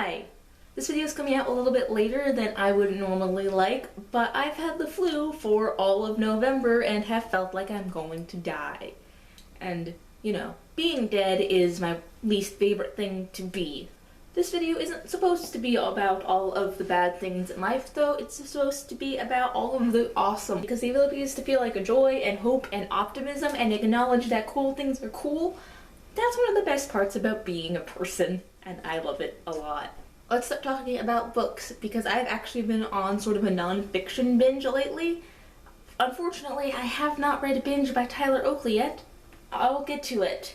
Hi! This video is coming out a little bit later than I would normally like, but I've had the flu for all of November and have felt like I'm going to die. And, you know, being dead is my least favorite thing to be. This video isn't supposed to be about all of the bad things in life, though. It's supposed to be about all of the awesome, because the ability is to feel like a joy and hope and optimism and acknowledge that cool things are cool. That's one of the best parts about being a person, and I love it a lot. Let's start talking about books, because I've actually been on sort of a non-fiction binge lately. Unfortunately, I have not read Binge by Tyler Oakley yet. I'll get to it.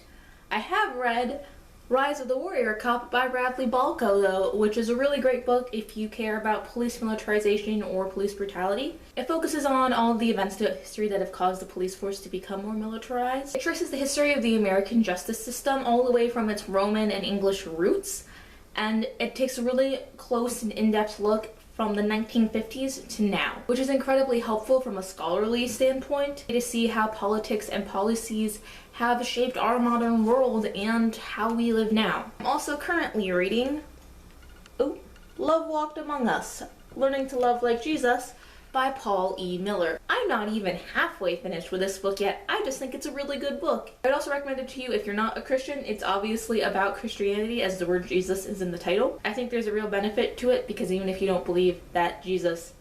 I have read Rise of the Warrior Cop by Bradley Balko, though, which is a really great book if you care about police militarization or police brutality. It focuses on all of the events throughout history that have caused the police force to become more militarized. It traces the history of the American justice system all the way from its Roman and English roots, and it takes a really close and in-depth look from the 1950s to now, which is incredibly helpful from a scholarly standpoint to see how politics and policies have shaped our modern world and how we live now. I'm also currently reading Love Walked Among Us, Learning to Love Like Jesus by Paul E. Miller. I'm not even halfway finished with this book yet. I just think it's a really good book. I would also recommend it to you if you're not a Christian. It's obviously about Christianity, as the word Jesus is in the title. I think there's a real benefit to it, because even if you don't believe that Jesus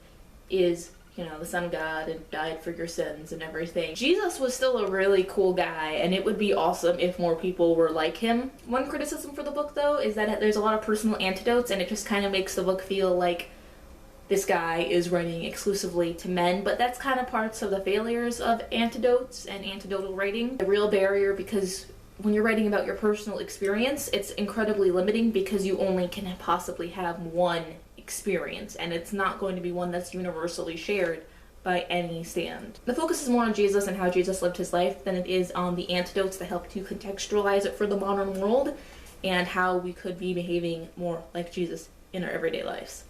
is, you know, the Son of God and died for your sins and everything, Jesus was still a really cool guy, and it would be awesome if more people were like him. One criticism for the book, though, is that there's a lot of personal anecdotes, and it just kind of makes the book feel like this guy is writing exclusively to men, but that's kind of parts of the failures of anecdotes and anecdotal writing. A real barrier, because when you're writing about your personal experience, it's incredibly limiting because you only can possibly have one experience, and it's not going to be one that's universally shared by any stand. The focus is more on Jesus and how Jesus lived his life than it is on the anecdotes that help to contextualize it for the modern world and how we could be behaving more like Jesus in our everyday lives.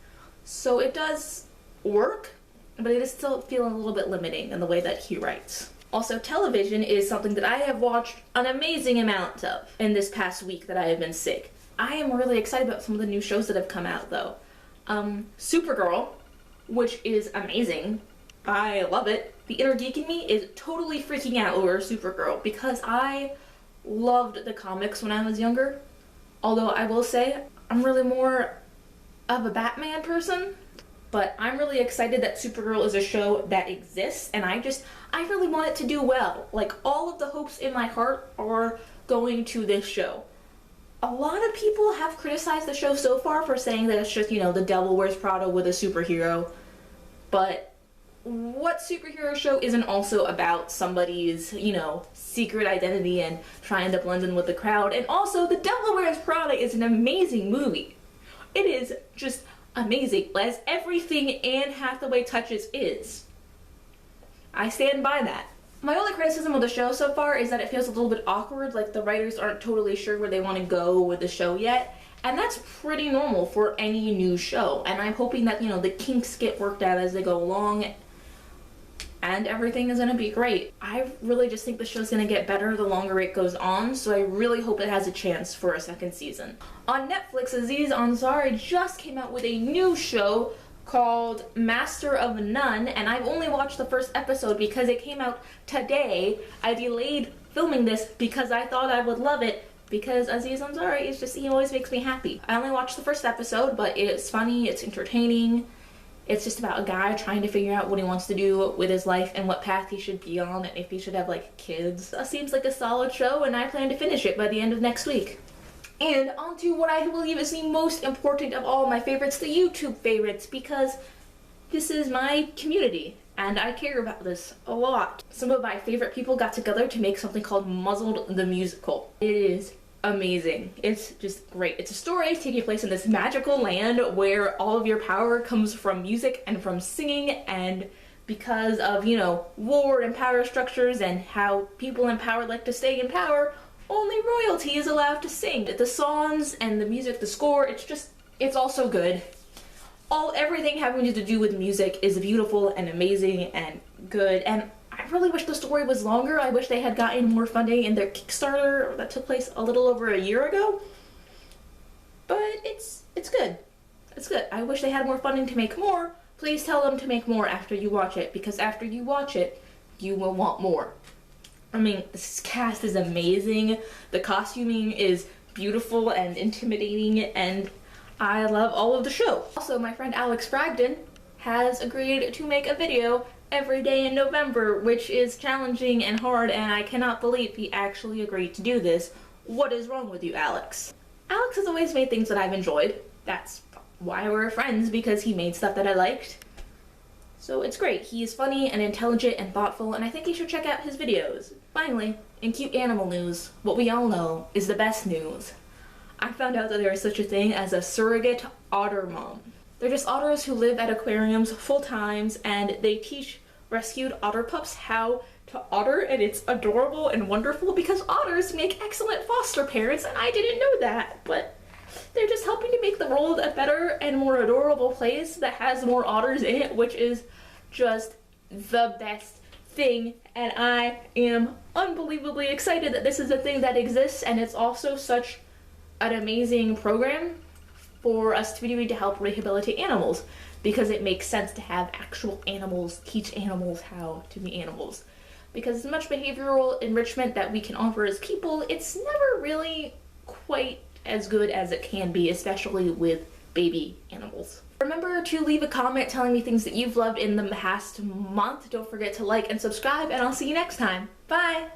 So it does work, but it is still feeling a little bit limiting in the way that he writes. Also, television is something that I have watched an amazing amount of in this past week that I have been sick. I am really excited about some of the new shows that have come out, though. Supergirl, which is amazing. I love it. The inner geek in me is totally freaking out over Supergirl, because I loved the comics when I was younger. Although I will say, I'm really more of a Batman person, but I'm really excited that Supergirl is a show that exists, and I really want it to do well. Like, all of the hopes in my heart are going to this show. A lot of people have criticized the show so far for saying that it's just, you know, the Devil Wears Prada with a superhero, but what superhero show isn't also about somebody's, you know, secret identity and trying to blend in with the crowd? And also, The Devil Wears Prada is an amazing movie. It is just amazing, as everything Anne Hathaway touches is. I stand by that. My only criticism of the show so far is that it feels a little bit awkward, like the writers aren't totally sure where they want to go with the show yet, and that's pretty normal for any new show, and I'm hoping that, you know, the kinks get worked out as they go along, and everything is going to be great. I really just think the show's going to get better the longer it goes on, so I really hope it has a chance for a second season. On Netflix, Aziz Ansari just came out with a new show called Master of None, and I've only watched the first episode because it came out today. I delayed filming this because I thought I would love it, because Aziz Ansari is just, he always makes me happy. I only watched the first episode, but it's funny, it's entertaining. It's just about a guy trying to figure out what he wants to do with his life and what path he should be on, and if he should have, like, kids. That seems like a solid show, and I plan to finish it by the end of next week. And on to what I believe is the most important of all my favorites, the YouTube favorites, because this is my community, and I care about this a lot. Some of my favorite people got together to make something called Muzzled the Musical. It is amazing. It's just great. It's a story taking place in this magical land where all of your power comes from music and from singing, and because of, you know, war and power structures and how people in power like to stay in power, only royalty is allowed to sing. The songs and the music, the score, it's all so good. Everything having to do with music is beautiful and amazing and good, and I really wish the story was longer. I wish they had gotten more funding in their Kickstarter that took place a little over a year ago. But it's It's good. It's good. I wish they had more funding to make more. Please tell them to make more after you watch it, because after you watch it, you will want more. I mean, this cast is amazing. The costuming is beautiful and intimidating, and I love all of the show. Also, my friend Alex Bragdon has agreed to make a video every day in November, which is challenging and hard, and I cannot believe he actually agreed to do this. What is wrong with you, Alex? Alex has always made things that I've enjoyed. That's why we're friends, because he made stuff that I liked. So it's great. He is funny and intelligent and thoughtful, and I think you should check out his videos. Finally, in cute animal news, what we all know is the best news. I found out that there is such a thing as a surrogate otter mom. They're just otters who live at aquariums full times, and they teach rescued otter pups how to otter, and it's adorable and wonderful because otters make excellent foster parents, and I didn't know that, but they're just helping to make the world a better and more adorable place that has more otters in it, which is just the best thing, and I am unbelievably excited that this is a thing that exists, and it's also such an amazing program for us to be doing to help rehabilitate animals, because it makes sense to have actual animals teach animals how to be animals. Because as much behavioral enrichment that we can offer as people, it's never really quite as good as it can be, especially with baby animals. Remember to leave a comment telling me things that you've loved in the past month. Don't forget to like and subscribe, and I'll see you next time. Bye!